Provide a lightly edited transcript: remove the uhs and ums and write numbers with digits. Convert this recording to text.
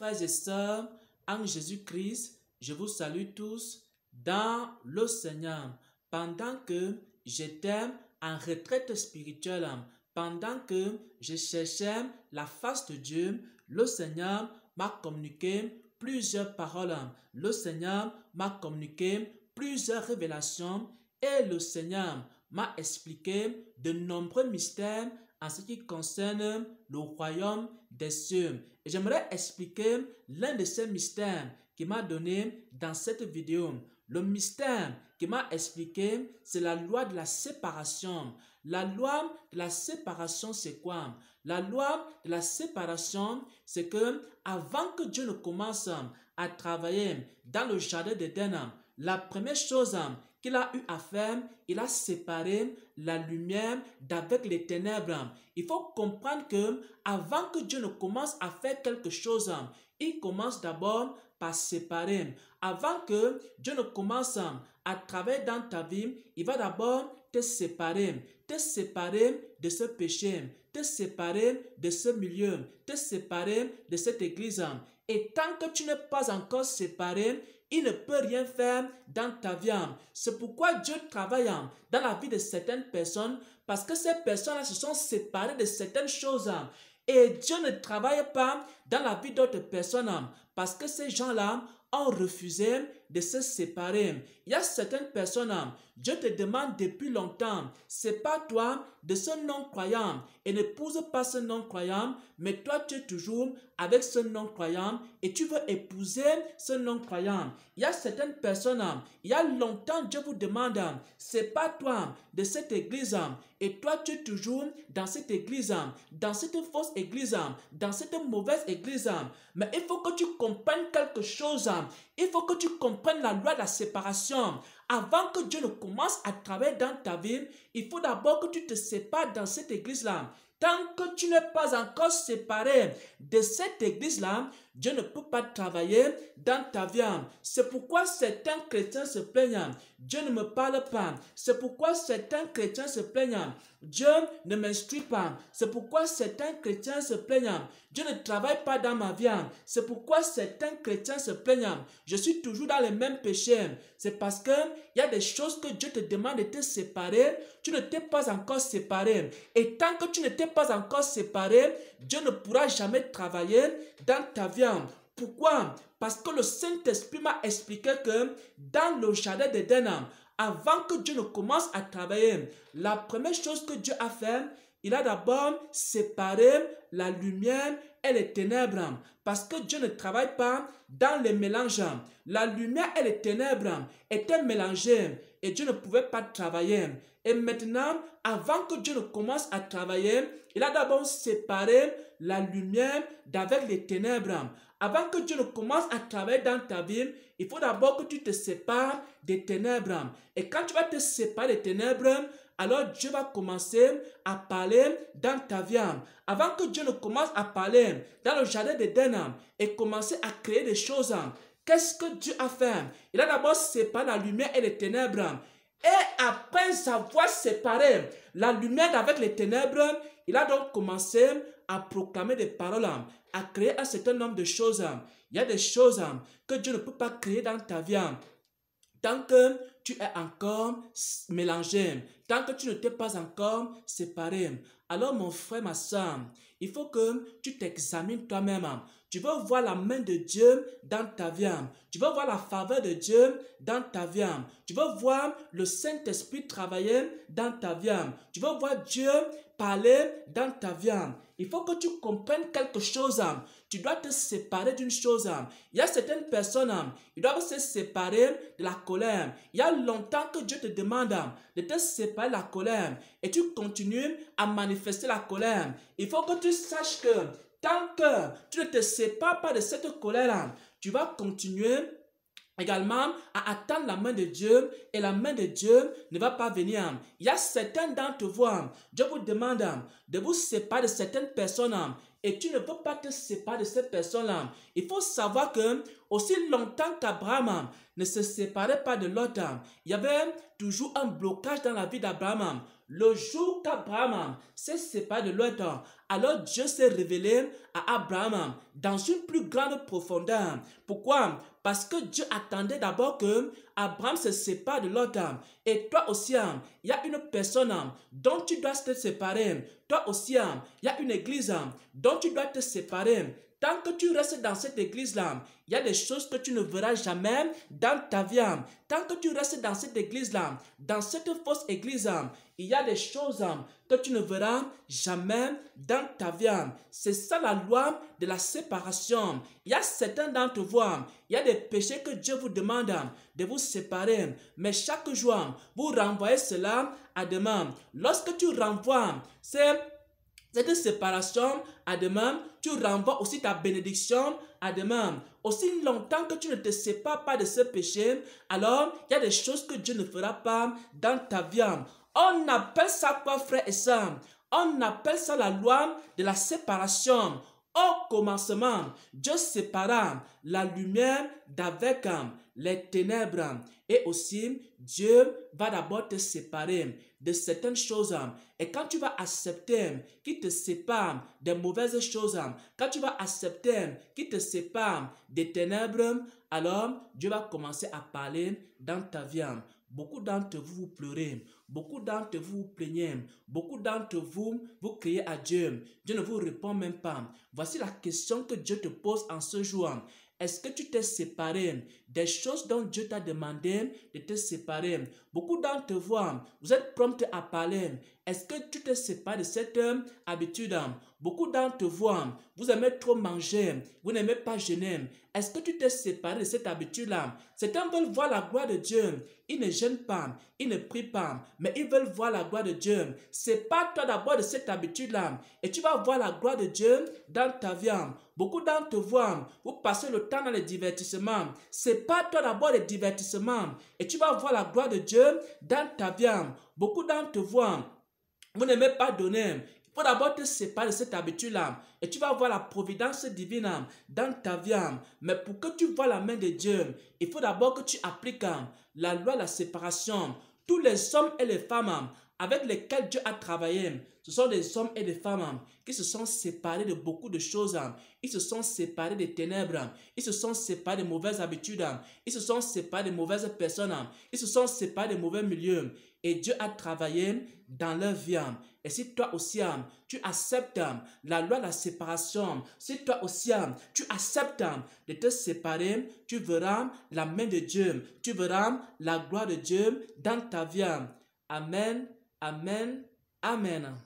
frères et sœurs, en Jésus-Christ, je vous salue tous dans le Seigneur. Pendant que j'étais en retraite spirituelle, pendant que je cherchais la face de Dieu, le Seigneur m'a communiqué plusieurs paroles. Le Seigneur m'a communiqué plusieurs révélations et le Seigneur m'a expliqué de nombreux mystères en ce qui concerne le royaume des cieux. Et j'aimerais expliquer l'un de ces mystères qu'il m'a donné dans cette vidéo. Le mystère qu'il m'a expliqué, c'est la loi de la séparation. La loi de la séparation, c'est quoi? La loi de la séparation, c'est que avant que Dieu ne commence à travailler dans le jardin d'Éden, la première chose qu'il a eu à faire, il a séparé la lumière d'avec les ténèbres. Il faut comprendre que avant que Dieu ne commence à faire quelque chose, il commence d'abord par séparer. Avant que Dieu ne commence à travailler dans ta vie, il va d'abord te séparer de ce péché, te séparer de ce milieu, te séparer de cette église. Et tant que tu n'es pas encore séparé, il ne peut rien faire dans ta vie. C'est pourquoi Dieu travaille dans la vie de certaines personnes, parce que ces personnes se sont séparées de certaines choses. Et Dieu ne travaille pas dans la vie d'autres personnes, parce que ces gens-là ont refusé de se séparer. Il y a certaines personnes, Dieu te demande depuis longtemps, sépare-toi de ce non-croyant et n'épouse pas ce non-croyant, mais toi tu es toujours avec ce non-croyant et tu veux épouser ce non-croyant. Il y a certaines personnes, il y a longtemps Dieu vous demande, sépare-toi de cette église et toi tu es toujours dans cette église, dans cette fausse église, dans cette mauvaise église. Mais il faut que tu comprennes quelque chose. Il faut que tu comprennes la loi de la séparation. Avant que Dieu ne commence à travailler dans ta vie, il faut d'abord que tu te sépares dans cette église-là. Tant que tu n'es pas encore séparé de cette église-là, Dieu ne peut pas travailler dans ta vie. C'est pourquoi certains chrétiens se plaignent. Dieu ne me parle pas. C'est pourquoi certains chrétiens se plaignent. Dieu ne m'instruit pas. C'est pourquoi certains chrétiens se plaignent. Dieu ne travaille pas dans ma vie. C'est pourquoi certains chrétiens se plaignent. Je suis toujours dans les mêmes péchés. C'est parce qu'il y a des choses que Dieu te demande de te séparer. Tu ne t'es pas encore séparé. Et tant que tu ne t'es pas encore séparé, Dieu ne pourra jamais travailler dans ta vie. Pourquoi? Parce que le Saint-Esprit m'a expliqué que dans le jardin d'Éden, avant que Dieu ne commence à travailler, la première chose que Dieu a fait, il a d'abord séparé la lumière et les ténèbres. Parce que Dieu ne travaille pas dans les mélanges. La lumière et les ténèbres étaient mélangées et Dieu ne pouvait pas travailler. Et maintenant, avant que Dieu ne commence à travailler, il a d'abord séparé la lumière d'avec les ténèbres. Avant que Dieu ne commence à travailler dans ta vie, il faut d'abord que tu te sépares des ténèbres. Et quand tu vas te séparer des ténèbres, alors Dieu va commencer à parler dans ta vie. Avant que Dieu ne commence à parler dans le jardin d'Éden et commencer à créer des choses, qu'est-ce que Dieu a fait? Il a d'abord séparé la lumière et les ténèbres. Et après avoir séparé la lumière avec les ténèbres, il a donc commencé à proclamer des paroles, à créer un certain nombre de choses. Il y a des choses que Dieu ne peut pas créer dans ta vie tant que tu es encore mélangé, tant que tu ne t'es pas encore séparé. Alors mon frère, ma soeur, il faut que tu t'examines toi-même. Tu veux voir la main de Dieu dans ta vie. Tu veux voir la faveur de Dieu dans ta vie. Tu veux voir le Saint-Esprit travailler dans ta vie. Tu veux voir Dieu parler dans ta vie. Il faut que tu comprennes quelque chose. Tu dois te séparer d'une chose. Il y a certaines personnes, ils doivent se séparer de la colère. Il y a longtemps que Dieu te demande de te séparer de la colère et tu continues à manifester la colère. Il faut que tu saches que tant que tu ne te sépares pas de cette colère, tu vas continuer également à attendre la main de Dieu et la main de Dieu ne va pas venir. Il y a certains d'entre vous, Dieu vous demande de vous séparer de certaines personnes et tu ne peux pas te séparer de ces personnes-là. Il faut savoir que aussi longtemps qu'Abraham ne se séparait pas de Lot, il y avait toujours un blocage dans la vie d'Abraham. le jour qu'Abraham s'est séparé de l'autre, alors Dieu s'est révélé à Abraham dans une plus grande profondeur. Pourquoi? Parce que Dieu attendait d'abord que Abraham se sépare de l'autre. Et toi aussi, il y a une personne dont tu dois te séparer. Toi aussi, il y a une église dont tu dois te séparer. Tant que tu restes dans cette église-là, il y a des choses que tu ne verras jamais dans ta vie. Tant que tu restes dans cette église-là, dans cette fausse église, il y a des choses que tu ne verras jamais dans ta vie. C'est ça la loi de la séparation. Il y a certains d'entre vous, il y a des péchés que Dieu vous demande de vous séparer. Mais chaque jour, vous renvoyez cela à demain. Lorsque tu renvoies cette séparation à demain, tu renvoies aussi ta bénédiction à demain. Aussi longtemps que tu ne te sépares pas de ce péché, alors il y a des choses que Dieu ne fera pas dans ta vie. On appelle ça quoi, frère et sœur? On appelle ça la loi de la séparation. Au commencement, Dieu sépara la lumière d'avec les ténèbres. Et aussi, Dieu va d'abord te séparer de certaines choses. Et quand tu vas accepter qu'il te sépare des mauvaises choses, quand tu vas accepter qu'il te sépare des ténèbres, alors Dieu va commencer à parler dans ta vie. Beaucoup d'entre vous, vous pleurez. Beaucoup d'entre vous, vous plaignez. Beaucoup d'entre vous, vous criez à Dieu. Dieu ne vous répond même pas. Voici la question que Dieu te pose en ce jour. Est-ce que tu t'es séparé des choses dont Dieu t'a demandé de te séparer? Beaucoup d'entre vous, vous êtes prompts à parler. Est-ce que tu t'es séparé de cette habitude? Beaucoup d'entre vous, vous aimez trop manger. Vous n'aimez pas jeûner. Est-ce que tu t'es séparé de cette habitude-là? Certains veulent voir la gloire de Dieu. Ils ne jeûnent pas, ils ne prient pas, mais ils veulent voir la gloire de Dieu. Sépare-toi d'abord de cette habitude-là et tu vas voir la gloire de Dieu dans ta vie. Beaucoup d'entre vous, vous passez le temps dans les divertissements. Sépare-toi d'abord des divertissements et tu vas voir la gloire de Dieu dans ta vie. Beaucoup d'entre vous, vous n'aimez pas donner. Il faut d'abord te séparer de cette habitude-là et tu vas voir la providence divine dans ta vie. Mais pour que tu vois la main de Dieu, il faut d'abord que tu appliques la loi de la séparation. Tous les hommes et les femmes avec lesquels Dieu a travaillé, ce sont des hommes et des femmes qui se sont séparés de beaucoup de choses. Ils se sont séparés des ténèbres. Ils se sont séparés des mauvaises habitudes. Ils se sont séparés des mauvaises personnes. Ils se sont séparés des mauvais milieux. Et Dieu a travaillé dans leur vie. Et si toi aussi, tu acceptes la loi de la séparation, si toi aussi, tu acceptes de te séparer, tu verras la main de Dieu. Tu verras la gloire de Dieu dans ta vie. Amen, amen, amen.